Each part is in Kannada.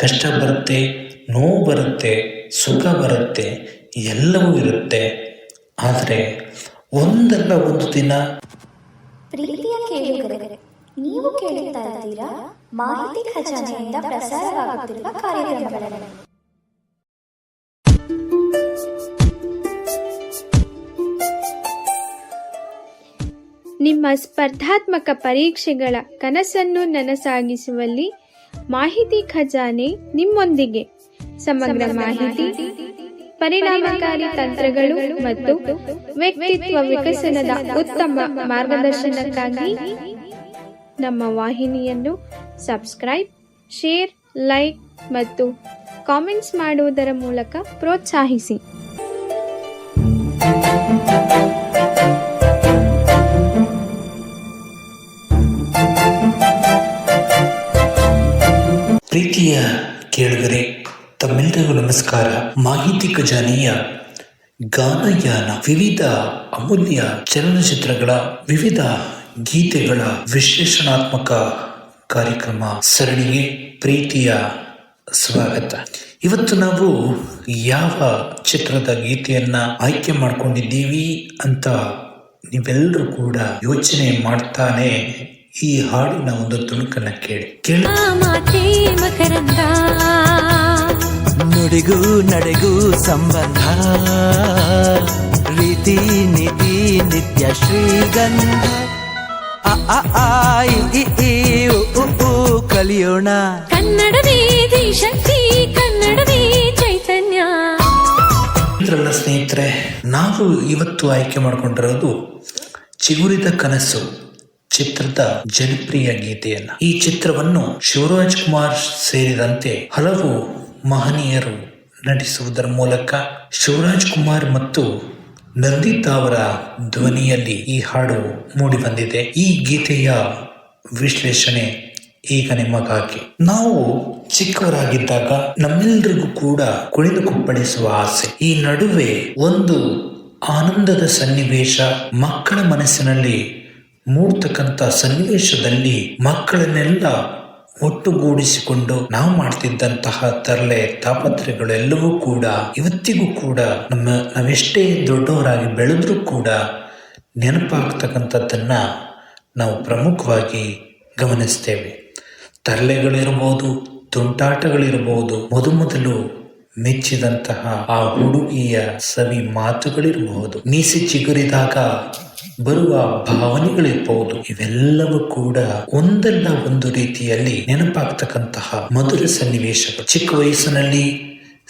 ಕಷ್ಟ ಬರುತ್ತೆ, ನೋವು ಬರುತ್ತೆ, ಸುಖ ಬರುತ್ತೆ, ಎಲ್ಲವೂ ಇರುತ್ತೆ. ಆದರೆ ಒಂದಲ್ಲ ಒಂದು ದಿನ ಪ್ರೀತಿಯ ಕೇಳುಗರೆ, ನೀವು ಕೇಳುತ್ತಾ ಇದ್ದೀರಾ ಮಾಹಿತಿ ಖಜಾನೆಯಿಂದ ಪ್ರಸಾರವಾಗುತ್ತಿರುವ ಕಾರ್ಯಕ್ರಮಗಳನ್ನು. ನಿಮ್ಮ ಸ್ಪರ್ಧಾತ್ಮಕ ಪರೀಕ್ಷೆಗಳ ಕನಸನ್ನು ನನಸಾಗಿಸುವಲ್ಲಿ ಮಾಹಿತಿ ಖಜಾನೆ ನಿಮ್ಮೊಂದಿಗೆ. ಸಮಗ್ರ ಮಾಹಿತಿ, ಪರಿಣಾಮಕಾರಿ ತಂತ್ರಗಳು ಮತ್ತು ವ್ಯಕ್ತಿತ್ವ ವಿಕಸನದ ಉತ್ತಮ ಮಾರ್ಗದರ್ಶನಕ್ಕಾಗಿ ನಮ್ಮ ವಾಹಿನಿಯನ್ನು ಸಬ್ಸ್ಕ್ರೈಬ್, ಶೇರ್, ಲೈಕ್ ಮತ್ತು ಕಾಮೆಂಟ್ಸ್ ಮಾಡುವುದರ ಮೂಲಕ ಪ್ರೋತ್ಸಾಹಿಸಿ. ಪ್ರೀತಿಯ ಕೇಳುಗರೆ, ತಮ್ಮೆಲ್ಲರಿಗೂ ನಮಸ್ಕಾರ. ಮಾಹಿತಿ ಖಜಾನೆಯ ಗಾನಯಾನ, ವಿವಿಧ ಅಮೂಲ್ಯ ಚಲನಚಿತ್ರಗಳ ವಿವಿಧ ಗೀತೆಗಳ ವಿಶ್ಲೇಷಣಾತ್ಮಕ ಕಾರ್ಯಕ್ರಮ ಸರಣಿಗೆ ಪ್ರೀತಿಯ ಸ್ವಾಗತ. ಇವತ್ತು ನಾವು ಯಾವ ಚಿತ್ರದ ಗೀತೆಯನ್ನ ಆಯ್ಕೆ ಮಾಡಿಕೊಂಡಿದ್ದೀವಿ ಅಂತ ನೀವೆಲ್ಲರೂ ಕೂಡ ಯೋಚನೆ ಮಾಡ್ತಾನೆ ಈ ಹಾಡಿನ ಒಂದು ತುಣುಕನ್ನ ಕೇಳಿ. ನುಡಿಗೂ ನಡೆಗೂ ಸಂಬಂಧ, ರೀತಿ ನೀತಿ ನಿತ್ಯ ಶ್ರೀಗಂಧ. ಕಲಿಯೋಣ ಕನ್ನಡವೇ ಶಕ್ತಿ, ಕನ್ನಡವೇ ಚೈತನ್ಯ. ಸ್ನೇಹಿತರೆ, ನಾವು ಇವತ್ತು ಆಯ್ಕೆ ಮಾಡಿಕೊಂಡಿರೋದು ಚಿಗುರಿದ ಕನಸು ಚಿತ್ರದ ಜನಪ್ರಿಯ ಗೀತೆಯನ್ನ. ಈ ಚಿತ್ರವನ್ನು ಶಿವರಾಜ್ ಕುಮಾರ್ ಸೇರಿದಂತೆ ಹಲವು ಮಹನೀಯರು ನಟಿಸುವುದರ ಮೂಲಕ ಶಿವರಾಜ್ ಕುಮಾರ್ ಮತ್ತು ನಂದಿತಾ ಅವರ ಧ್ವನಿಯಲ್ಲಿ ಈ ಹಾಡು ಮೂಡಿ ಬಂದಿದೆ. ಈ ಗೀತೆಯ ವಿಶ್ಲೇಷಣೆ ಈಗ ನಿಮಗಾಗಿ. ನಾವು ಚಿಕ್ಕವರಾಗಿದ್ದಾಗ ನಮ್ಮೆಲ್ಲರಿಗೂ ಕೂಡ ಕುಣಿದು ಕುಪ್ಪಳಿಸುವ ಆಸೆ. ಈ ನಡುವೆ ಒಂದು ಆನಂದದ ಸನ್ನಿವೇಶ ಮಕ್ಕಳ ಮನಸ್ಸಿನಲ್ಲಿ ಮೂಡ್ತಕ್ಕಂಥ ಸನ್ನಿವೇಶದಲ್ಲಿ ಮಕ್ಕಳನ್ನೆಲ್ಲ ಒಟ್ಟುಗೂಡಿಸಿಕೊಂಡು ನಾವು ಮಾಡ್ತಿದ್ದಂತಹ ತರಲೆ ತಾಪತ್ರೆಗಳೆಲ್ಲವೂ ಕೂಡ ಇವತ್ತಿಗೂ ಕೂಡ ನಾವೆಷ್ಟೇ ದೊಡ್ಡವರಾಗಿ ಬೆಳೆದ್ರೂ ಕೂಡ ನೆನಪಾಗ್ತಕ್ಕಂಥದ್ದನ್ನ ನಾವು ಪ್ರಮುಖವಾಗಿ ಗಮನಿಸ್ತೇವೆ. ತರಲೆಗಳಿರ್ಬೋದು, ತುಂಟಾಟಗಳಿರ್ಬೋದು, ಮೊದಲು ಮೆಚ್ಚಿದಂತಹ ಆ ಹುಡುಗಿಯ ಸವಿ ಮಾತುಗಳಿರಬಹುದು, ಮೀಸೆ ಚಿಗುರಿದಾಗ ಬರುವ ಭಾವನೆಗಳಿರ್ಬಹುದು, ಇವೆಲ್ಲವೂ ಕೂಡ ಒಂದಲ್ಲ ಒಂದು ರೀತಿಯಲ್ಲಿ ನೆನಪಾಗ್ತಕ್ಕಂತಹ ಮಧುರ ಸನ್ನಿವೇಶಗಳು. ಚಿಕ್ಕ ವಯಸ್ಸಿನಲ್ಲಿ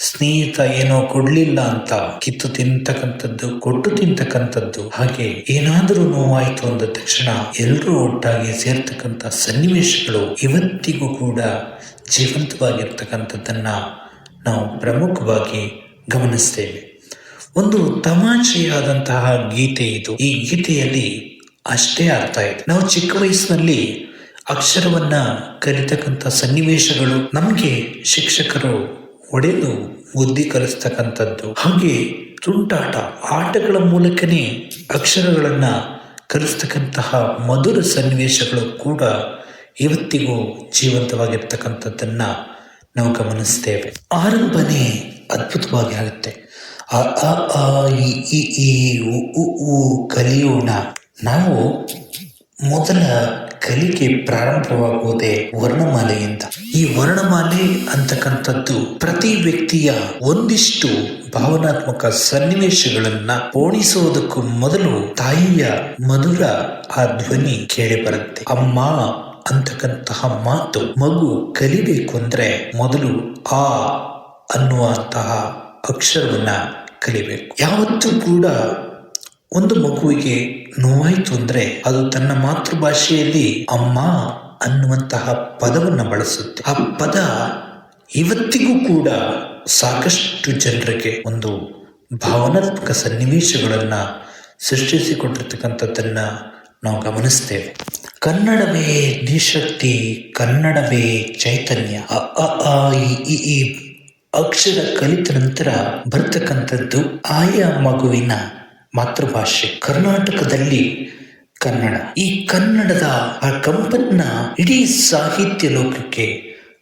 ಸ್ನೇಹಿತ ಏನೋ ಕೊಡ್ಲಿಲ್ಲ ಅಂತ ಕಿತ್ತು ತಿಂತಕ್ಕಂಥದ್ದು, ಕೊಟ್ಟು ತಿಂತಕ್ಕಂಥದ್ದು, ಹಾಗೆ ಏನಾದರೂ ನೋವಾಯ್ತು ಅಂದ ತಕ್ಷಣ ಎಲ್ಲರೂ ಒಟ್ಟಾಗಿ ಸೇರ್ತಕ್ಕಂಥ ಸನ್ನಿವೇಶಗಳು ಇವತ್ತಿಗೂ ಕೂಡ ಜೀವಂತವಾಗಿರ್ತಕ್ಕಂಥದ್ದನ್ನ ನಾವು ಪ್ರಮುಖವಾಗಿ ಗಮನಿಸ್ತೇವೆ. ಒಂದು ತಮಾಷೆಯಾದಂತಹ ಗೀತೆ ಇದು. ಈ ಗೀತೆಯಲ್ಲಿ ಅಷ್ಟೇ ಅರ್ಥ ಇದೆ. ನಾವು ಚಿಕ್ಕ ವಯಸ್ಸಿನಲ್ಲಿ ಅಕ್ಷರವನ್ನ ಕಲಿತಕ್ಕಂಥ ಸನ್ನಿವೇಶಗಳು, ನಮಗೆ ಶಿಕ್ಷಕರು ಒಡೆದು ಬುದ್ಧಿ ಕಲಿಸ್ತಕ್ಕಂಥದ್ದು, ಹಾಗೆ ತುಂಟಾಟ ಆಟಗಳ ಮೂಲಕನೇ ಅಕ್ಷರಗಳನ್ನ ಕಲಿಸ್ತಕ್ಕಂತಹ ಮಧುರ ಸನ್ನಿವೇಶಗಳು ಕೂಡ ಇವತ್ತಿಗೂ ಜೀವಂತವಾಗಿರ್ತಕ್ಕಂಥದ್ದನ್ನ ನಾವು ಗಮನಿಸ್ತೇವೆ. ಆರಂಭನೆ ಅದ್ಭುತವಾಗಿ ಆಗುತ್ತೆ. ಕಲಿಯೋಣ. ನಾವು ಮೊದಲ ಕಲಿಕೆ ಪ್ರಾರಂಭವಾಗುವುದೇ ವರ್ಣಮಾಲೆಯಿಂದ. ಈ ವರ್ಣಮಾಲೆ ಅಂತಕ್ಕಂಥದ್ದು ಪ್ರತಿ ವ್ಯಕ್ತಿಯ ಒಂದಿಷ್ಟು ಭಾವನಾತ್ಮಕ ಸನ್ನಿವೇಶಗಳನ್ನ ಪೋಣಿಸುವುದಕ್ಕೂ ಮೊದಲು ತಾಯಿಯ ಮಧುರ ಆ ಧ್ವನಿ ಕೇಳಿ ಬರುತ್ತೆ. ಅಮ್ಮ ಅಂತಕ್ಕಂತಹ ಮಾತು ಮಗು ಕಲಿಬೇಕು ಅಂದ್ರೆ ಮೊದಲು ಆ ಅನ್ನುವಂತಹ ಅಕ್ಷರವನ್ನ ಕಲಿಬೇಕು. ಯಾವತ್ತೂ ಕೂಡ ಒಂದು ಮಗುವಿಗೆ ನೋವಾಯಿತು ಅಂದ್ರೆ ಅದು ತನ್ನ ಮಾತೃಭಾಷೆಯಲ್ಲಿ ಅಮ್ಮ ಅನ್ನುವಂತಹ ಪದವನ್ನ ಬಳಸುತ್ತೆ. ಆ ಪದ ಇವತ್ತಿಗೂ ಕೂಡ ಸಾಕಷ್ಟು ಜನರಿಗೆ ಒಂದು ಭಾವನಾತ್ಮಕ ಸನ್ನಿವೇಶಗಳನ್ನ ಸೃಷ್ಟಿಸಿಕೊಟ್ಟಿರ್ತಕ್ಕಂಥದ್ದನ್ನ ನಾವು ಗಮನಿಸ್ತೇವೆ. ಕನ್ನಡವೇ ನಿಶಕ್ತಿ, ಕನ್ನಡವೇ ಚೈತನ್ಯ. ಈ ಅಕ್ಷರ ಕಲಿತ ನಂತರ ಬರ್ತಕ್ಕಂಥದ್ದು ಆಯಾ ಮಗುವಿನ ಮಾತೃಭಾಷೆ. ಕರ್ನಾಟಕದಲ್ಲಿ ಕನ್ನಡ. ಈ ಕನ್ನಡದ ಆ ಕಂಪನ್ನ ಇಡೀ ಸಾಹಿತ್ಯ ಲೋಕಕ್ಕೆ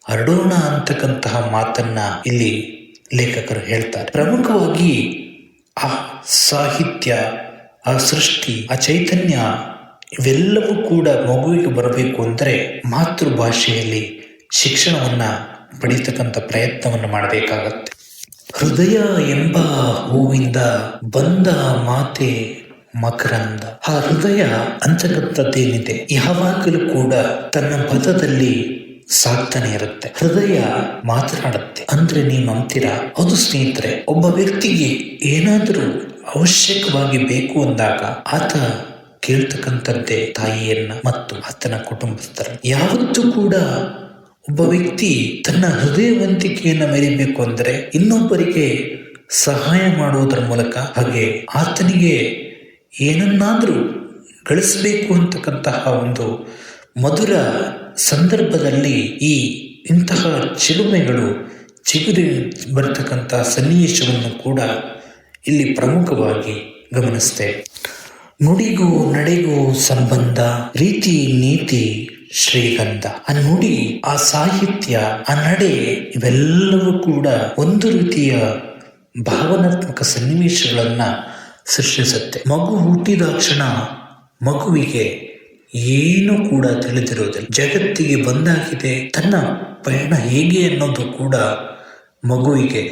ಹರಡೋಣ ಅಂತಕ್ಕಂತಹ ಮಾತನ್ನ ಇಲ್ಲಿ ಲೇಖಕರು ಹೇಳ್ತಾರೆ. ಪ್ರಮುಖವಾಗಿ ಆ ಸಾಹಿತ್ಯ, ಆ ಸೃಷ್ಟಿ, ಆ ಚೈತನ್ಯ ಇವೆಲ್ಲವೂ ಕೂಡ ಮಗುವಿಗೆ ಬರಬೇಕು ಅಂದರೆ ಮಾತೃಭಾಷೆಯಲ್ಲಿ ಶಿಕ್ಷಣವನ್ನ ಪಡೀತಕ್ಕಂಥ ಪ್ರಯತ್ನವನ್ನು ಮಾಡಬೇಕಾಗತ್ತೆ. ಹೃದಯ ಎಂಬ ಹೂವಿಂದ ಬಂದ ಮಾತೆ ಮಕರಂದ. ಆ ಹೃದಯ ಅಂತಕ್ಕಂಥದ್ದೇನಿದೆ ಯಾವಾಗಲೂ ಕೂಡ ತನ್ನ ಪದದಲ್ಲಿ ಸಾಕ್ತಾನೆ ಇರುತ್ತೆ. ಹೃದಯ ಮಾತನಾಡುತ್ತೆ ಅಂದ್ರೆ ನೀವು ನಂಬ್ತೀರಾ? ಹೌದು ಸ್ನೇಹಿತರೆ, ಒಬ್ಬ ವ್ಯಕ್ತಿಗೆ ಏನಾದರೂ ಅವಶ್ಯಕವಾಗಿ ಬೇಕು ಅಂದಾಗ ಆತ ಕೇಳ್ತಕ್ಕಂಥದ್ದೇ ತಾಯಿಯನ್ನ ಮತ್ತು ಆತನ ಕುಟುಂಬಸ್ಥರ. ಯಾವತ್ತೂ ಕೂಡ ಒಬ್ಬ ವ್ಯಕ್ತಿ ತನ್ನ ಹೃದಯವಂತಿಕೆಯನ್ನು ಮೆರಿಬೇಕು ಅಂದರೆ ಇನ್ನೊಬ್ಬರಿಗೆ ಸಹಾಯ ಮಾಡುವುದರ ಮೂಲಕ, ಹಾಗೆ ಆತನಿಗೆ ಏನನ್ನಾದರೂ ಗಳಿಸಬೇಕು ಅಂತಕ್ಕಂತಹ ಒಂದು ಮಧುರ ಸಂದರ್ಭದಲ್ಲಿ ಇಂತಹ ಚಿಲುಮೆಗಳು ಚಿಗುರಿ ಬರ್ತಕ್ಕಂತಹ ಸನ್ನಿವೇಶವನ್ನು ಕೂಡ ಇಲ್ಲಿ ಪ್ರಮುಖವಾಗಿ ಗಮನಿಸ್ತೇವೆ. ನುಡಿಗೂ ನಡೆಗೂ ಸಂಬಂಧ, ರೀತಿ ನೀತಿ ಶ್ರೀಗಂಧ. ಆ ನುಡಿ, ಆ ಸಾಹಿತ್ಯ, ಆ ನಡೆ ಇವೆಲ್ಲವೂ ಕೂಡ ಒಂದು ರೀತಿಯ ಭಾವನಾತ್ಮಕ ಸನ್ನಿವೇಶಗಳನ್ನ ಸೃಷ್ಟಿಸುತ್ತೆ. ಮಗು ಹುಟ್ಟಿದಾಕ್ಷಣ ಮಗುವಿಗೆ ಏನು ಕೂಡ ತಿಳಿದಿರುವುದಿಲ್ಲ. ಜಗತ್ತಿಗೆ ಬಂದಾಗಿದೆ, ತನ್ನ ಪಯಣ ಹೇಗೆ ಅನ್ನೋದು ಕೂಡ ಮಗುವಿಗೆ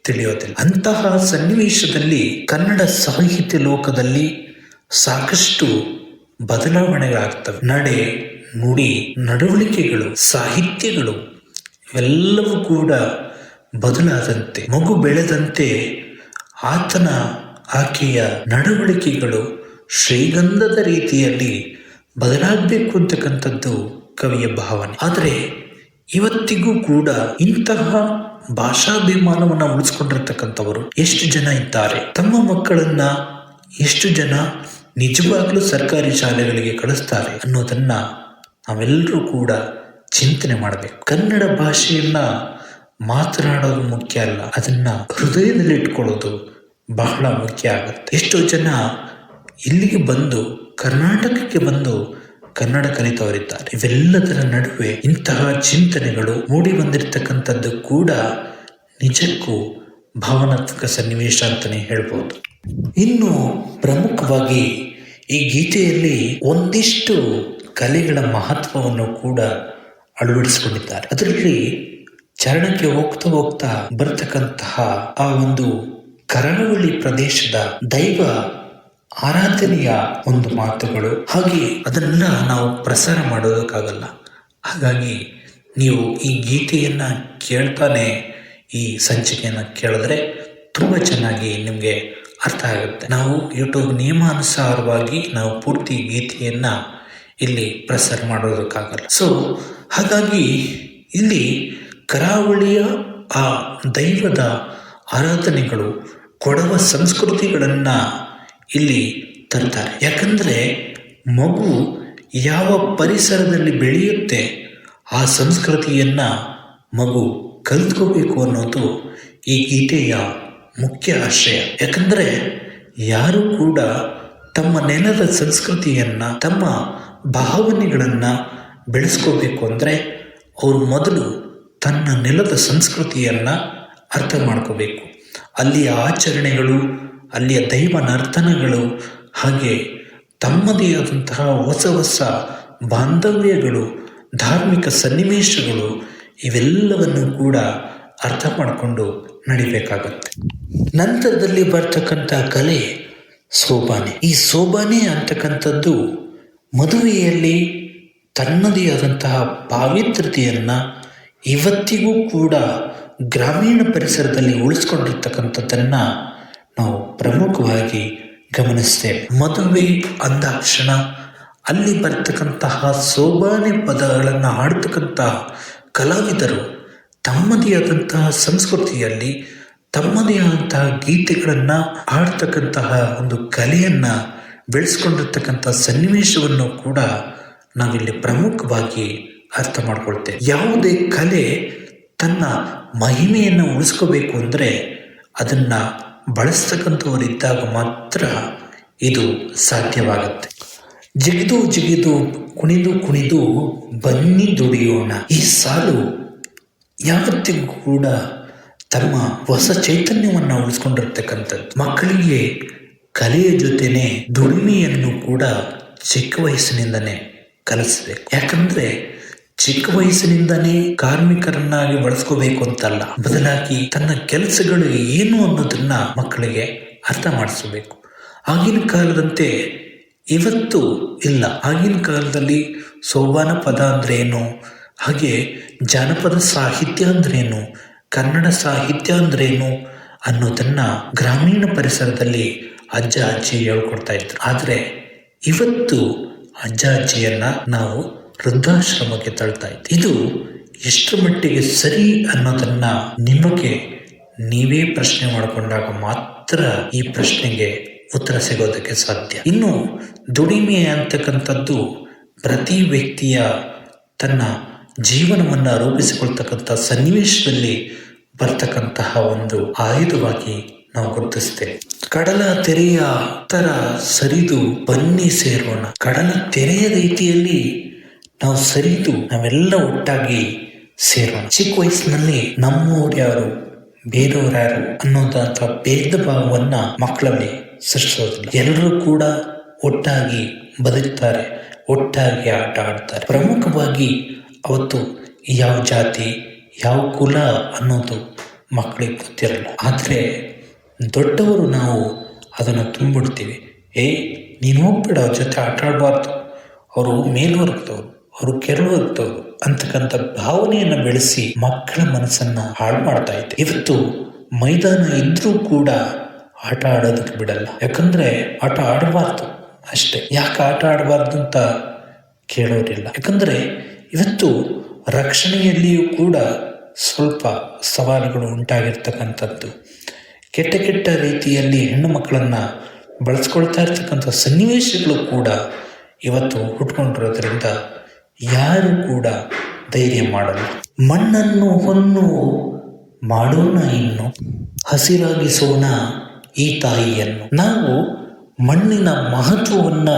ತಿಳಿಯೋದಿಲ್ಲ. ಅಂತಹ ಸನ್ನಿವೇಶದಲ್ಲಿ ಕನ್ನಡ ಸಾಹಿತ್ಯ ಲೋಕದಲ್ಲಿ ಸಾಕಷ್ಟು ಬದಲಾವಣೆಗಳಾಗ್ತವೆ. ನಡೆ, ನುಡಿ, ನಡವಳಿಕೆಗಳು, ಸಾಹಿತ್ಯಗಳು ಇವೆಲ್ಲವೂ ಕೂಡ ಬದಲಾದಂತೆ, ಮಗು ಬೆಳೆದಂತೆ ಆಕೆಯ ನಡವಳಿಕೆಗಳು ಶ್ರೀಗಂಧದ ರೀತಿಯಲ್ಲಿ ಬದಲಾಗಬೇಕು ಅಂತಕ್ಕಂಥದ್ದು ಕವಿಯ ಭಾವನೆ. ಆದರೆ ಇವತ್ತಿಗೂ ಕೂಡ ಇಂತಹ ಭಾಷಾಭಿಮಾನವನ್ನು ಉಳಿಸ್ಕೊಂಡಿರ್ತಕ್ಕಂಥವರು ಎಷ್ಟು ಜನ ಇದ್ದಾರೆ? ತಮ್ಮ ಮಕ್ಕಳನ್ನ ಎಷ್ಟು ಜನ ನಿಜವಾಗ್ಲೂ ಸರ್ಕಾರಿ ಶಾಲೆಗಳಿಗೆ ಕಳಿಸ್ತಾರೆ ಅನ್ನೋದನ್ನ ನಾವೆಲ್ಲರೂ ಕೂಡ ಚಿಂತನೆ ಮಾಡಬೇಕು. ಕನ್ನಡ ಭಾಷೆಯನ್ನ ಮಾತನಾಡೋದು ಮುಖ್ಯ ಅಲ್ಲ, ಅದನ್ನ ಹೃದಯದಲ್ಲಿ ಇಟ್ಕೊಳ್ಳೋದು ಬಹಳ ಮುಖ್ಯ ಆಗುತ್ತೆ. ಎಷ್ಟೋ ಜನ ಇಲ್ಲಿಗೆ ಬಂದು, ಕರ್ನಾಟಕಕ್ಕೆ ಬಂದು ಕನ್ನಡ ಕಲಿತವರಿದ್ದಾರೆ. ಇವೆಲ್ಲದರ ನಡುವೆ ಇಂತಹ ಚಿಂತನೆಗಳು ಮೂಡಿ ಬಂದಿರತಕ್ಕಂಥದ್ದು ಕೂಡ ನಿಜಕ್ಕೂ ಭಾವನಾತ್ಮಕ ಸನ್ನಿವೇಶ ಅಂತಲೇ ಹೇಳ್ಬೋದು. ಇನ್ನು ಪ್ರಮುಖವಾಗಿ ಈ ಗೀತೆಯಲ್ಲಿ ಒಂದಿಷ್ಟು ಕಲೆಗಳ ಮಹತ್ವವನ್ನು ಕೂಡ ಅಳವಡಿಸಿಕೊಂಡಿದ್ದಾರೆ. ಅದರಲ್ಲಿ ಚರಣಕ್ಕೆ ಹೋಗ್ತಾ ಹೋಗ್ತಾ ಬರ್ತಕ್ಕಂತಹ ಆ ಒಂದು ಕರಾವಳಿ ಪ್ರದೇಶದ ದೈವ ಆರಾಧನೆಯ ಒಂದು ಮಾತುಗಳು, ಹಾಗೆ ಅದನ್ನೆಲ್ಲ ನಾವು ಪ್ರಸಾರ ಮಾಡೋದಕ್ಕಾಗಲ್ಲ. ಹಾಗಾಗಿ ನೀವು ಈ ಗೀತೆಯನ್ನ ಕೇಳ್ತಾನೆ ಈ ಸಂಚಿಕೆಯನ್ನು ಕೇಳಿದ್ರೆ ತುಂಬ ಚೆನ್ನಾಗಿ ನಿಮಗೆ ಅರ್ಥ ಆಗುತ್ತೆ. ನಾವು ಯೂಟ್ಯೂಬ್ ನಿಯಮಾನುಸಾರವಾಗಿ ನಾವು ಪೂರ್ತಿ ಗೀತೆಯನ್ನ ಇಲ್ಲಿ ಪ್ರಸಾರ ಮಾಡೋದಕ್ಕಾಗಲ್ಲ. ಸೊ ಹಾಗಾಗಿ ಇಲ್ಲಿ ಕರಾವಳಿಯ ಆ ದೈವದ ಆರಾಧನೆಗಳು, ಕೊಡವ ಸಂಸ್ಕೃತಿಗಳನ್ನ ಇಲ್ಲಿ ತರ್ತಾರೆ. ಯಾಕಂದ್ರೆ ಮಗು ಯಾವ ಪರಿಸರದಲ್ಲಿ ಬೆಳೆಯುತ್ತೆ ಆ ಸಂಸ್ಕೃತಿಯನ್ನ ಮಗು ಕಲ್ತ್ಕೋಬೇಕು ಅನ್ನೋದು ಈ ಗೀತೆಯ ಮುಖ್ಯ ಆಶಯ. ಯಾಕಂದ್ರೆ ಯಾರು ಕೂಡ ತಮ್ಮ ನೆಲದ ಸಂಸ್ಕೃತಿಯನ್ನ, ತಮ್ಮ ಭಾವನೆಗಳನ್ನ ಬೆಳೆಸ್ಕೋಬೇಕು ಅಂದ್ರೆ ಅವರು ಮೊದಲು ತನ್ನ ನೆಲದ ಸಂಸ್ಕೃತಿಯನ್ನ ಅರ್ಥ ಮಾಡ್ಕೋಬೇಕು. ಅಲ್ಲಿಯ ಆಚರಣೆಗಳು, ಅಲ್ಲಿಯ ದೈವ ನರ್ತನಗಳು, ಹಾಗೆ ತಮ್ಮದೇ ಆದಂತಹ ಹೊಸ ಹೊಸ ಬಾಂಧವ್ಯಗಳು, ಧಾರ್ಮಿಕ ಸನ್ನಿವೇಶಗಳು ಇವೆಲ್ಲವನ್ನು ಕೂಡ ಅರ್ಥ ಮಾಡಿಕೊಂಡು ನಡಿಬೇಕಾಗತ್ತೆ. ನಂತರದಲ್ಲಿ ಬರ್ತಕ್ಕಂಥ ಕಲೆ ಸೋಬಾನೆ. ಈ ಸೋಬಾನೆ ಅಂತಕ್ಕಂಥದ್ದು ಮದುವೆಯಲ್ಲಿ ತನ್ನದೇ ಆದಂತಹ ಪಾವಿತ್ರ್ಯತೆಯನ್ನ ಇವತ್ತಿಗೂ ಕೂಡ ಗ್ರಾಮೀಣ ಪರಿಸರದಲ್ಲಿ ಉಳಿಸ್ಕೊಂಡಿರ್ತಕ್ಕಂಥದ್ದನ್ನ ನಾವು ಪ್ರಮುಖವಾಗಿ ಗಮನಿಸ್ತೇವೆ. ಮದುವೆ ಅಂದಾಕ್ಷಣ ಅಲ್ಲಿ ಬರ್ತಕ್ಕಂತಹ ಸೋಬಾನೆ ಪದಗಳನ್ನು ಹಾಡ್ತಕ್ಕಂತಹ ಕಲಾವಿದರು ತಮ್ಮದೇ ಆದಂತಹ ಸಂಸ್ಕೃತಿಯಲ್ಲಿ ತಮ್ಮದೇ ಆದಂತಹ ಗೀತೆಗಳನ್ನು ಹಾಡ್ತಕ್ಕಂತಹ ಒಂದು ಕಲೆಯನ್ನು ಬೆಳೆಸ್ಕೊಂಡಿರ್ತಕ್ಕಂಥ ಸನ್ನಿವೇಶವನ್ನು ಕೂಡ ನಾವಿಲ್ಲಿ ಪ್ರಮುಖವಾಗಿ ಅರ್ಥ ಮಾಡ್ಕೊಳ್ತೇವೆ. ಯಾವುದೇ ಕಲೆ ತನ್ನ ಮಹಿಮೆಯನ್ನು ಉಳಿಸ್ಕೋಬೇಕು ಅಂದರೆ ಅದನ್ನ ಬಳಸ್ತಕ್ಕಂಥವರಿದ್ದಾಗ ಮಾತ್ರ ಇದು ಸಾಧ್ಯವಾಗುತ್ತೆ. ಜಿಗಿದು ಜಿಗಿದು ಕುಣಿದು ಕುಣಿದು ಬನ್ನಿ ದುಡಿಯೋಣ. ಈ ಸಾಲು ಯಾವತ್ತಿಗೂ ಕೂಡ ತಮ್ಮ ಹೊಸ ಚೈತನ್ಯವನ್ನು ಉಳಿಸ್ಕೊಂಡಿರ್ತಕ್ಕಂಥದ್ದು. ಮಕ್ಕಳಿಗೆ ಕಲೆಯ ಜೊತೆನೆ ದುಡಿಮೆಯನ್ನು ಕೂಡ ಚಿಕ್ಕ ವಯಸ್ಸಿನಿಂದನೇ ಕಲಿಸ್ಬೇಕು. ಯಾಕಂದ್ರೆ ಚಿಕ್ಕ ವಯಸ್ಸಿನಿಂದನೇ ಕಾರ್ಮಿಕರನ್ನಾಗಿ ಬಳಸ್ಕೋಬೇಕು ಅಂತಲ್ಲ, ಬದಲಾಗಿ ತನ್ನ ಕೆಲಸಗಳು ಏನು ಅನ್ನೋದನ್ನ ಮಕ್ಕಳಿಗೆ ಅರ್ಥ ಮಾಡಿಸಬೇಕು. ಆಗಿನ ಕಾಲದಂತೆ ಇವತ್ತು ಇಲ್ಲ. ಆಗಿನ ಕಾಲದಲ್ಲಿ ಸೋಬಾನ ಪದ ಅಂದ್ರೇನು, ಹಾಗೆ ಜಾನಪದ ಸಾಹಿತ್ಯ ಅಂದ್ರೇನು, ಕನ್ನಡ ಸಾಹಿತ್ಯ ಅಂದ್ರೇನು ಅನ್ನೋದನ್ನ ಗ್ರಾಮೀಣ ಪರಿಸರದಲ್ಲಿ ಅಜ್ಜ ಅಜ್ಜಿ ಹೇಳ್ಕೊಡ್ತಾ ಇದ್ರು. ಆದರೆ ಇವತ್ತು ಅಜ್ಜ ಅಜ್ಜಿಯನ್ನ ನಾವು ವೃದ್ಧಾಶ್ರಮಕ್ಕೆ ತಳ್ತಾ ಇದ್ದೀವಿ. ಇದು ಎಷ್ಟರ ಮಟ್ಟಿಗೆ ಸರಿ ಅನ್ನೋದನ್ನ ನಿಮಗೆ ನೀವೇ ಪ್ರಶ್ನೆ ಮಾಡಿಕೊಂಡಾಗ ಮಾತ್ರ ಈ ಪ್ರಶ್ನೆಗೆ ಉತ್ತರ ಸಿಗೋದಕ್ಕೆ ಸಾಧ್ಯ. ಇನ್ನು ದುಡಿಮೆ ಅಂತಕ್ಕಂಥದ್ದು ಪ್ರತಿ ವ್ಯಕ್ತಿಯ ತನ್ನ ಜೀವನವನ್ನು ರೂಪಿಸಿಕೊಳ್ತಕ್ಕಂಥ ಸನ್ನಿವೇಶದಲ್ಲಿ ಬರ್ತಕ್ಕಂತಹ ಒಂದು ಆಯುಧವಾಗಿ ನಾವು ಗುರುತಿಸ್ತೇವೆ. ಕಡಲ ತೆರೆಯ ತರ ಸರಿದು ಬನ್ನಿ ಸೇರೋಣ. ಕಡಲ ತೆರೆಯ ರೀತಿಯಲ್ಲಿ ನಾವು ಸರಿದು ನಾವೆಲ್ಲ ಒಟ್ಟಾಗಿ ಸೇರೋಣ. ಚಿಕ್ಕ ವಯಸ್ಸಿನಲ್ಲಿ ನಮ್ಮವ್ರು ಯಾರು ಬೇರೆಯವ್ರು ಯಾರು ಅನ್ನೋದಂಥ ಭೇದ ಭಾವವನ್ನ ಮಕ್ಕಳಲ್ಲಿ ಸೃಷ್ಟಿಸೋದಿಲ್ಲ. ಎಲ್ಲರೂ ಕೂಡ ಒಟ್ಟಾಗಿ ಬದುಕ್ತಾರೆ, ಒಟ್ಟಾಗಿ ಆಟ ಆಡ್ತಾರೆ. ಪ್ರಮುಖವಾಗಿ ಅವತ್ತು ಯಾವ ಜಾತಿ ಯಾವ ಕುಲ ಅನ್ನೋದು ಮಕ್ಕಳಿಗೆ ಗೊತ್ತಿರಲ್ಲ. ಆದರೆ ದೊಡ್ಡವರು ನಾವು ಅದನ್ನು ತುಂಬಿಡ್ತೀವಿ. ನೀನು ಹೋಗ್ಬೇಡ, ಅವ್ರ ಜೊತೆ ಆಟ ಆಡಬಾರ್ದು, ಅವರು ಮೇಲ್ವರ್ಗದವರು, ಅವರು ಕೆಳವರ್ಗದವರು ಅಂತಕ್ಕಂಥ ಭಾವನೆಯನ್ನು ಬೆಳೆಸಿ ಮಕ್ಕಳ ಮನಸ್ಸನ್ನು ಹಾಳು ಮಾಡ್ತಾ ಇದ್ದೆ. ಇವತ್ತು ಮೈದಾನ ಇದ್ರೂ ಕೂಡ ಆಟ ಆಡೋದಕ್ಕೆ ಬಿಡಲ್ಲ. ಯಾಕಂದ್ರೆ ಆಟ ಆಡಬಾರ್ದು ಅಷ್ಟೇ. ಯಾಕೆ ಆಟ ಆಡಬಾರ್ದು ಅಂತ ಕೇಳೋರಿಲ್ಲ. ಯಾಕಂದ್ರೆ ಇವತ್ತು ರಕ್ಷಣೆಯಲ್ಲಿಯೂ ಕೂಡ ಸ್ವಲ್ಪ ಸವಾಲುಗಳು ಉಂಟಾಗಿರ್ತಕ್ಕಂಥದ್ದು. ಕೆಟ್ಟ ಕೆಟ್ಟ ರೀತಿಯಲ್ಲಿ ಹೆಣ್ಣು ಮಕ್ಕಳನ್ನು ಬಳಸ್ಕೊಳ್ತಾ ಇರ್ತಕ್ಕಂಥ ಸನ್ನಿವೇಶಗಳು ಕೂಡ ಇವತ್ತು ಹುಟ್ಕೊಂಡಿರೋದ್ರಿಂದ ಯಾರು ಕೂಡ ಧೈರ್ಯ ಮಾಡಲ್ಲ. ಮಣ್ಣನ್ನು ಹೊನ್ನು ಮಾಡೋಣ, ಇನ್ನು ಹಸಿರಾಗಿಸೋಣ ಈ ತಾಯಿಯನ್ನು. ನಾವು ಮಣ್ಣಿನ ಮಹತ್ವವನ್ನು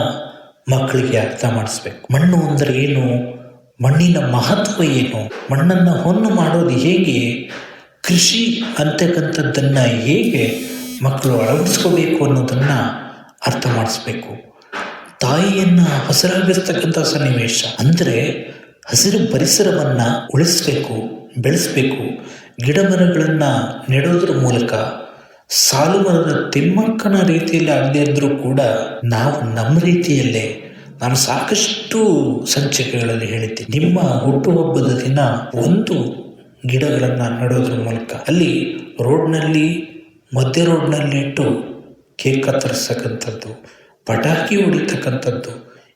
ಮಕ್ಕಳಿಗೆ ಅರ್ಥ ಮಾಡಿಸ್ಬೇಕು. ಮಣ್ಣು ಅಂದರೆ ಏನು, ಮಣ್ಣಿನ ಮಹತ್ವ ಏನು, ಮಣ್ಣನ್ನು ಹೊನ್ನು ಮಾಡೋದು ಹೇಗೆ, ಕೃಷಿ ಅಂತಕ್ಕಂಥದ್ದನ್ನು ಹೇಗೆ ಮಕ್ಕಳು ಅಳವಡಿಸ್ಕೋಬೇಕು ಅನ್ನೋದನ್ನು ಅರ್ಥ ಮಾಡಿಸ್ಬೇಕು. ತಾಯಿಯನ್ನು ಹಸಿರಾಗಿರ್ತಕ್ಕಂಥ ಸನ್ನಿವೇಶ ಅಂದರೆ ಹಸಿರು ಪರಿಸರವನ್ನು ಉಳಿಸ್ಬೇಕು, ಬೆಳೆಸಬೇಕು. ಗಿಡ ಮರಗಳನ್ನು ನೆಡೋದ್ರ ಮೂಲಕ ಸಾಲು ಮರದ ತಿಮ್ಮಕ್ಕನ ರೀತಿಯಲ್ಲಿ ಆಗದೇ ಇದ್ರೂ ಕೂಡ ನಾವು ನಮ್ಮ ರೀತಿಯಲ್ಲೇ, ನಾನು ಸಾಕಷ್ಟು ಸಂಚಿಕೆಗಳಲ್ಲಿ ಹೇಳಿದ್ದೀನಿ, ನಿಮ್ಮ ಹುಟ್ಟುಹಬ್ಬದ ದಿನ ಒಂದು ಗಿಡಗಳನ್ನು ನೆಡೋದ್ರ ಮೂಲಕ ಅಲ್ಲಿ ರೋಡ್ನಲ್ಲಿ ಮಧ್ಯ ರೋಡ್ನಲ್ಲಿ ಇಟ್ಟು ಕೇಕ್ ಕತ್ತರಿಸ್ತಕ್ಕಂಥದ್ದು, ಪಟಾಕಿ ಹೊಡಿತಕ್ಕಂಥದ್ದು,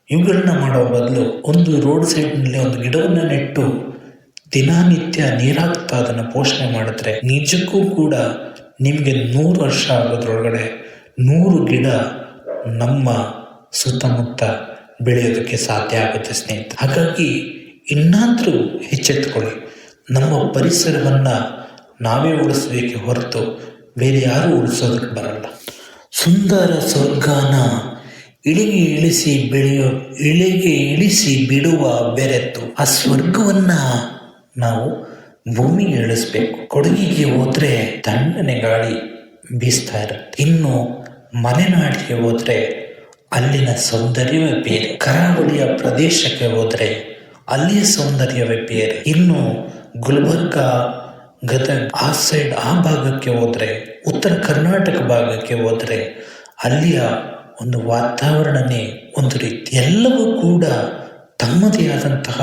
ಇವುಗಳನ್ನ ಮಾಡೋ ಬದಲು ಒಂದು ರೋಡ್ ಸೈಡ್ನಲ್ಲಿ ಒಂದು ಗಿಡವನ್ನು ನೆಟ್ಟು ದಿನನಿತ್ಯ ನೀರಾಗ್ತಾ ಅದನ್ನು ಪೋಷಣೆ ಮಾಡಿದ್ರೆ ನಿಜಕ್ಕೂ ಕೂಡ ನಿಮಗೆ 100 ವರ್ಷ ಆಗೋದ್ರೊಳಗಡೆ 100 ಗಿಡ ನಮ್ಮ ಸುತ್ತಮುತ್ತ ಬೆಳೆಯೋದಕ್ಕೆ ಸಾಧ್ಯ ಆಗುತ್ತೆ ಸ್ನೇಹಿತ. ಹಾಗಾಗಿ ಇನ್ನಾದರೂ ಎಚ್ಚೆತ್ತುಕೊಳ್ಳಿ. ನಮ್ಮ ಪರಿಸರವನ್ನು ನಾವೇ ಉಳಿಸಬೇಕೆ ಹೊರತು ಬೇರೆ ಯಾರೂ ಉಳಿಸೋದಕ್ಕೆ ಬರಲ್ಲ. ಸುಂದರ ಸ್ವರ್ಗಾನ ಇಳಿಗೆ ಇಳಿಸಿ ಬಿಡುವ ಬೆರೆತು ಆ ಸ್ವರ್ಗವನ್ನು ನಾವು ಭೂಮಿಗೆ ಇಳಿಸ್ಬೇಕು. ಕೊಡಗಿಗೆ ಹೋದ್ರೆ ತಣ್ಣನೆ ಗಾಳಿ ಬೀಸ್ತಾ ಇರುತ್ತೆ. ಇನ್ನು ಮಲೆನಾಡಿಗೆ ಹೋದ್ರೆ ಅಲ್ಲಿನ ಸೌಂದರ್ಯವೇ ಬೇರೆ. ಕರಾವಳಿಯ ಪ್ರದೇಶಕ್ಕೆ ಹೋದ್ರೆ ಅಲ್ಲಿಯ ಸೌಂದರ್ಯವೇ ಬೇರೆ. ಇನ್ನು ಗುಲ್ಬರ್ಗ, ಗದಗ ಆ ಸೈಡ್ ಆ ಭಾಗಕ್ಕೆ ಹೋದ್ರೆ, ಉತ್ತರ ಕರ್ನಾಟಕ ಭಾಗಕ್ಕೆ ಹೋದ್ರೆ ಅಲ್ಲಿಯ ಒಂದು ವಾತಾವರಣನೇ ಒಂದು ರೀತಿ. ಎಲ್ಲವೂ ಕೂಡ ತಮ್ಮದೇ ಆದಂತಹ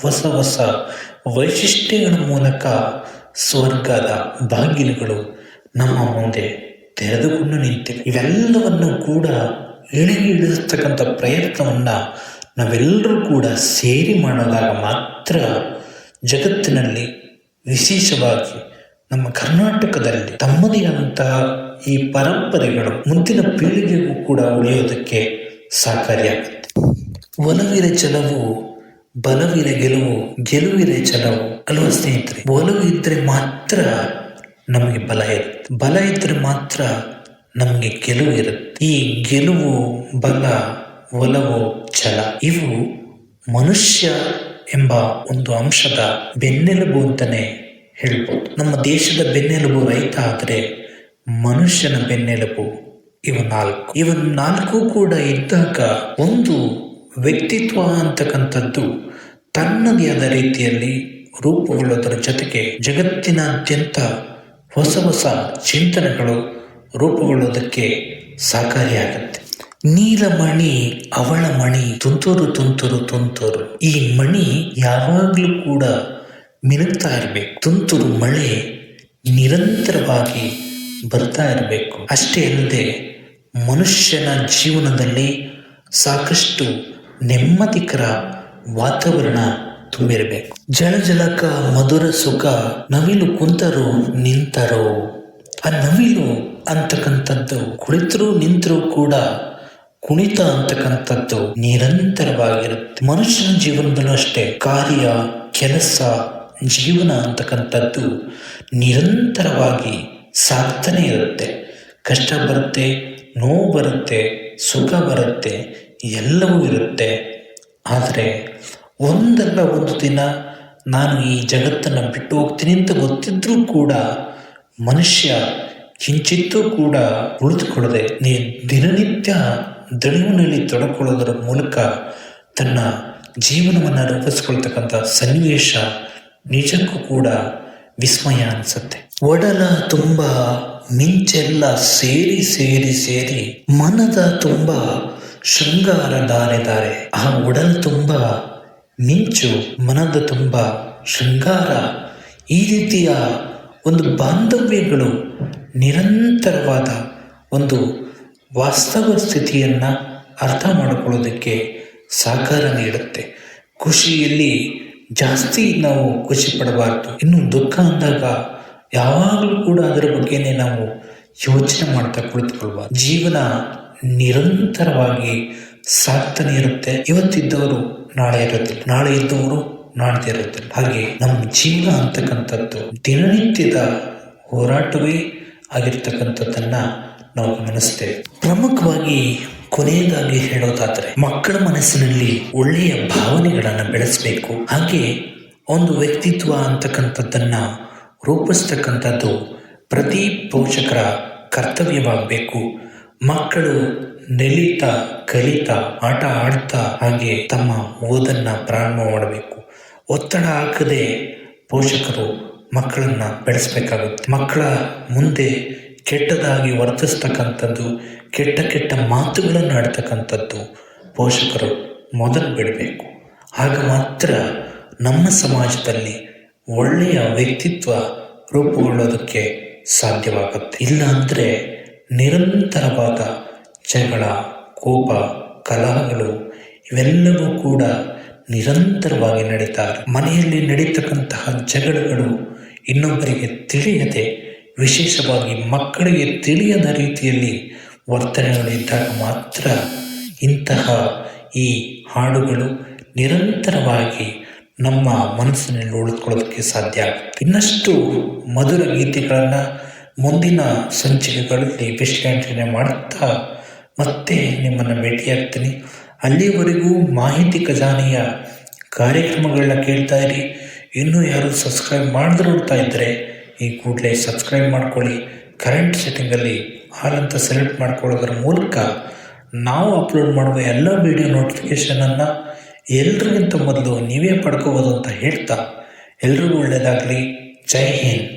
ಹೊಸ ಹೊಸ ವೈಶಿಷ್ಟ್ಯಗಳ ಮೂಲಕ ಸ್ವರ್ಗದ ಬಾಗಿಲುಗಳು ನಮ್ಮ ಮುಂದೆ ತೆರೆದುಕೊಂಡು ನಿಂತಿವೆ. ಇವೆಲ್ಲವನ್ನು ಕೂಡ ಇಳಿಸ್ತಕ್ಕಂಥ ಪ್ರಯತ್ನವನ್ನು ನಾವೆಲ್ಲರೂ ಕೂಡ ಸೇರಿ ಮಾಡೋದಾಗ ಮಾತ್ರ ಜಗತ್ತಿನಲ್ಲಿ, ವಿಶೇಷವಾಗಿ ನಮ್ಮ ಕರ್ನಾಟಕದಲ್ಲಿ ತಮ್ಮದೇ ಆದಂತಹ ಈ ಪರಂಪರೆಗಳು ಮುಂದಿನ ಪೀಳಿಗೆಗೂ ಕೂಡ ಉಳಿಯೋದಕ್ಕೆ ಸಹಕಾರಿಯಾಗುತ್ತೆ. ಒಲವಿರೆ ಛಲವು, ಬಲವಿರೆ ಗೆಲುವು, ಗೆಲುವಿರೆ ಛಲವು ಅಲ್ವಾ ಸ್ನೇಹಿತರೆ? ಒಲವು ಇದ್ರೆ ಮಾತ್ರ ನಮಗೆ ಬಲ ಇರುತ್ತೆ, ಬಲ ಇದ್ರೆ ಮಾತ್ರ ನಮಗೆ ಗೆಲುವು ಇರುತ್ತೆ. ಈ ಗೆಲುವು, ಬಲ, ಒಲವು, ಛಲ ಇವು ಮನುಷ್ಯ ಎಂಬ ಒಂದು ಅಂಶದ ಬೆನ್ನೆಲುಬು ಅಂತಾನೆ ಹೇಳ್ಬೋದು. ನಮ್ಮ ದೇಶದ ಬೆನ್ನೆಲುಬು ರೈತ ಆದರೆ ಮನುಷ್ಯನ ಬೆನ್ನೆಲುಬು ಇವು ನಾಲ್ಕು ಕೂಡ ಇದ್ದಾಗ ಒಂದು ವ್ಯಕ್ತಿತ್ವ ಅಂತಕ್ಕಂಥದ್ದು ತನ್ನದೇ ಆದ ರೀತಿಯಲ್ಲಿ ರೂಪುಗೊಳ್ಳೋದರ ಜೊತೆಗೆ ಜಗತ್ತಿನಾದ್ಯಂತ ಹೊಸ ಹೊಸ ಚಿಂತನೆಗಳು ರೂಪುಗೊಳ್ಳೋದಕ್ಕೆ ಸಹಕಾರಿಯಾಗುತ್ತೆ. ನೀಲಮಣಿ ಅವಳ ಮಣಿ ತುಂತುರು ತುಂತುರು ತುಂತುರು. ಈ ಮಣಿ ಯಾವಾಗಲೂ ಕೂಡ ಮಿನುಗ್ತಾ ಇರಬೇಕು. ತುಂತುರು ಮಳೆ ನಿರಂತರವಾಗಿ ಬರ್ತಾ ಇರಬೇಕು. ಅಷ್ಟೇ ಅಲ್ಲದೆ ಮನುಷ್ಯನ ಜೀವನದಲ್ಲಿ ಸಾಕಷ್ಟು ನೆಮ್ಮದಿಕರ ವಾತಾವರಣ ತುಂಬಿರಬೇಕು. ಜಲಜಲಕ ಮಧುರ ಸುಖ ನವಿಲು ಕುಂತರು ನಿಂತರು. ಆ ನವಿಲು ಅಂತಕ್ಕಂಥದ್ದು ಕುಳಿತರೂ ನಿಂತರೂ ಕೂಡ ಕುಣಿತ ಅಂತಕ್ಕಂಥದ್ದು ನಿರಂತರವಾಗಿರುತ್ತೆ. ಮನುಷ್ಯನ ಜೀವನದಲ್ಲೂ ಅಷ್ಟೇ ಕಾರ್ಯ ಕೆಲಸ ಜೀವನ ಅಂತಕ್ಕಂಥದ್ದು ನಿರಂತರವಾಗಿ ಸಾಗ್ತಾನೆ ಇರುತ್ತೆ. ಕಷ್ಟ ಬರುತ್ತೆ, ನೋವು ಬರುತ್ತೆ, ಸುಖ ಬರುತ್ತೆ, ಎಲ್ಲವೂ ಇರುತ್ತೆ. ಆದರೆ ಒಂದಲ್ಲ ಒಂದು ದಿನ ನಾನು ಈ ಜಗತ್ತನ್ನು ಬಿಟ್ಟು ಹೋಗ್ತೀನಿ ಅಂತ ಗೊತ್ತಿದ್ರೂ ಕೂಡ ಮನುಷ್ಯ ಕಿಂಚಿತ್ತೂ ಕೂಡ ಉಳಿದುಕೊಳ್ಳದೆ ದಿನನಿತ್ಯ ದಣಿವಿನಲ್ಲಿ ತೊಡಕೊಳ್ಳೋದರ ಮೂಲಕ ತನ್ನ ಜೀವನವನ್ನು ರೂಪಿಸ್ಕೊಳ್ತಕ್ಕಂಥ ಸನ್ನಿವೇಶ ನಿಜಕ್ಕೂ ಕೂಡ ವಿಸ್ಮಯ ಅನಿಸುತ್ತೆ. ಒಡಲ ತುಂಬ ಮಿಂಚೆಲ್ಲ ಸೇರಿ ಸೇರಿ ಸೇರಿ ಮನದ ತುಂಬ ಶೃಂಗಾರ ದಾರೆ ದಾರೆ. ಆ ಒಡಲ ತುಂಬ ಮಿಂಚು, ಮನದ ತುಂಬ ಶೃಂಗಾರ, ಈ ರೀತಿಯ ಒಂದು ಬಾಂಧವ್ಯಗಳು ನಿರಂತರವಾದ ಒಂದು ವಾಸ್ತವ ಸ್ಥಿತಿಯನ್ನು ಅರ್ಥ ಮಾಡಿಕೊಳ್ಳೋದಕ್ಕೆ ಸಹಕಾರ ನೀಡುತ್ತೆ. ಖುಷಿಯಲ್ಲಿ ಜಾಸ್ತಿ ನಾವು ಖುಷಿ ಪಡಬಾರ್ದು. ಇನ್ನು ದುಃಖ ಅಂದಾಗ ಯಾವಾಗಲೂ ಕೂಡ ಅದರ ಬಗ್ಗೆನೇ ನಾವು ಯೋಚನೆ ಮಾಡ್ತಾ ಕುಳಿತುಕೊಳ್ಬಾರ್ದು. ಜೀವನ ನಿರಂತರವಾಗಿ ಸಾಗ್ತಾನೆ ಇರುತ್ತೆ. ಇವತ್ತಿದ್ದವರು ನಾಳೆ ಇರೋದಿಲ್ಲ, ನಾಳೆ ಇದ್ದವರು ನಾಡ್ದೇ ಇರೋದಿಲ್ಲ. ಹಾಗೆ ನಮ್ಮ ಜೀವನ ಅಂತಕ್ಕಂಥದ್ದು ದಿನನಿತ್ಯದ ಹೋರಾಟವೇ ಆಗಿರ್ತಕ್ಕಂಥದ್ದನ್ನ ನಾವು ಗಮನಿಸ್ತೇವೆ. ಪ್ರಮುಖವಾಗಿ ಕೊನೆಯದಾಗಿ ಹೇಳೋದಾದರೆ ಮಕ್ಕಳ ಮನಸ್ಸಿನಲ್ಲಿ ಒಳ್ಳೆಯ ಭಾವನೆಗಳನ್ನು ಬೆಳೆಸಬೇಕು. ಹಾಗೆ ಒಂದು ವ್ಯಕ್ತಿತ್ವ ಅಂತಕ್ಕಂಥದ್ದನ್ನ ರೂಪಿಸ್ತಕ್ಕಂಥದ್ದು ಪ್ರತಿ ಪೋಷಕರ ಕರ್ತವ್ಯವಾಗಬೇಕು. ಮಕ್ಕಳು ನೆಲಿತಾ ಕಲಿತಾ ಆಟ ಆಡ್ತಾ ಹಾಗೆ ತಮ್ಮ ಓದನ್ನ ಪ್ರಾರಂಭ ಮಾಡಬೇಕು. ಒತ್ತಡ ಹಾಕದೆ ಪೋಷಕರು ಮಕ್ಕಳನ್ನ ಬೆಳೆಸಬೇಕಾಗುತ್ತೆ. ಮಕ್ಕಳ ಮುಂದೆ ಕೆಟ್ಟದಾಗಿ ವರ್ತಿಸ್ತಕ್ಕಂಥದ್ದು, ಕೆಟ್ಟ ಕೆಟ್ಟ ಮಾತುಗಳನ್ನು ಆಡ್ತಕ್ಕಂಥದ್ದು ಪೋಷಕರು ಮೊದಲು ಬಿಡಬೇಕು. ಆಗ ಮಾತ್ರ ನಮ್ಮ ಸಮಾಜದಲ್ಲಿ ಒಳ್ಳೆಯ ವ್ಯಕ್ತಿತ್ವ ರೂಪುಗೊಳ್ಳೋದಕ್ಕೆ ಸಾಧ್ಯವಾಗುತ್ತೆ. ಇಲ್ಲ ಅಂದರೆ ನಿರಂತರವಾದ ಜಗಳ, ಕೋಪ, ಕಲಹಗಳು ಇವೆಲ್ಲವೂ ಕೂಡ ನಿರಂತರವಾಗಿ ನಡೀತಾರೆ. ಮನೆಯಲ್ಲಿ ನಡೀತಕ್ಕಂತಹ ಜಗಳಗಳು ಇನ್ನೊಬ್ಬರಿಗೆ ತಿಳಿಯದೆ, ವಿಶೇಷವಾಗಿ ಮಕ್ಕಳಿಗೆ ತಿಳಿಯದ ರೀತಿಯಲ್ಲಿ ವರ್ತನೆಗಳಿದ್ದಾಗ ಮಾತ್ರ ಇಂತಹ ಈ ಹಾಡುಗಳು ನಿರಂತರವಾಗಿ ನಮ್ಮ ಮನಸ್ಸಿನಲ್ಲಿ ಉಳಿದುಕೊಳ್ಳೋದಕ್ಕೆ ಸಾಧ್ಯ ಆಗುತ್ತೆ. ಇನ್ನಷ್ಟು ಮಧುರ ಗೀತೆಗಳನ್ನು ಮುಂದಿನ ಸಂಚಿಕೆಗಳಲ್ಲಿ ವಿಶ್ಲೇಷಣೆ ಮಾಡುತ್ತಾ ಮತ್ತೆ ನಿಮ್ಮನ್ನು ಭೇಟಿಯಾಗ್ತೀನಿ. ಅಲ್ಲಿವರೆಗೂ ಮಾಹಿತಿ ಖಜಾನೆಯ ಕಾರ್ಯಕ್ರಮಗಳನ್ನ ಕೇಳ್ತಾ ಇರಿ. ಇನ್ನೂ ಯಾರು ಸಬ್ಸ್ಕ್ರೈಬ್ ಮಾಡದೆ ನೋಡ್ತಾ ಇದ್ದರೆ ಈ ಕೂಡಲೇ ಸಬ್ಸ್ಕ್ರೈಬ್ ಮಾಡ್ಕೊಳ್ಳಿ. ಕರೆಂಟ್ ಸೆಟ್ಟಿಂಗಲ್ಲಿ ಆಲ್ ಅಂತ ಸೆಲೆಕ್ಟ್ ಮಾಡ್ಕೊಳ್ಳೋದ್ರ ಮೂಲಕ ನಾವು ಅಪ್ಲೋಡ್ ಮಾಡುವ ಎಲ್ಲ ವಿಡಿಯೋ ನೋಟಿಫಿಕೇಷನನ್ನು ಎಲ್ರಿಗಿಂತ ಮೊದಲು ನೀವೇ ಪಡ್ಕೋಬೋದು ಅಂತ ಹೇಳ್ತಾ ಎಲ್ರಿಗೂ ಒಳ್ಳೆಯದಾಗಲಿ. ಜೈ ಹಿಂದ್.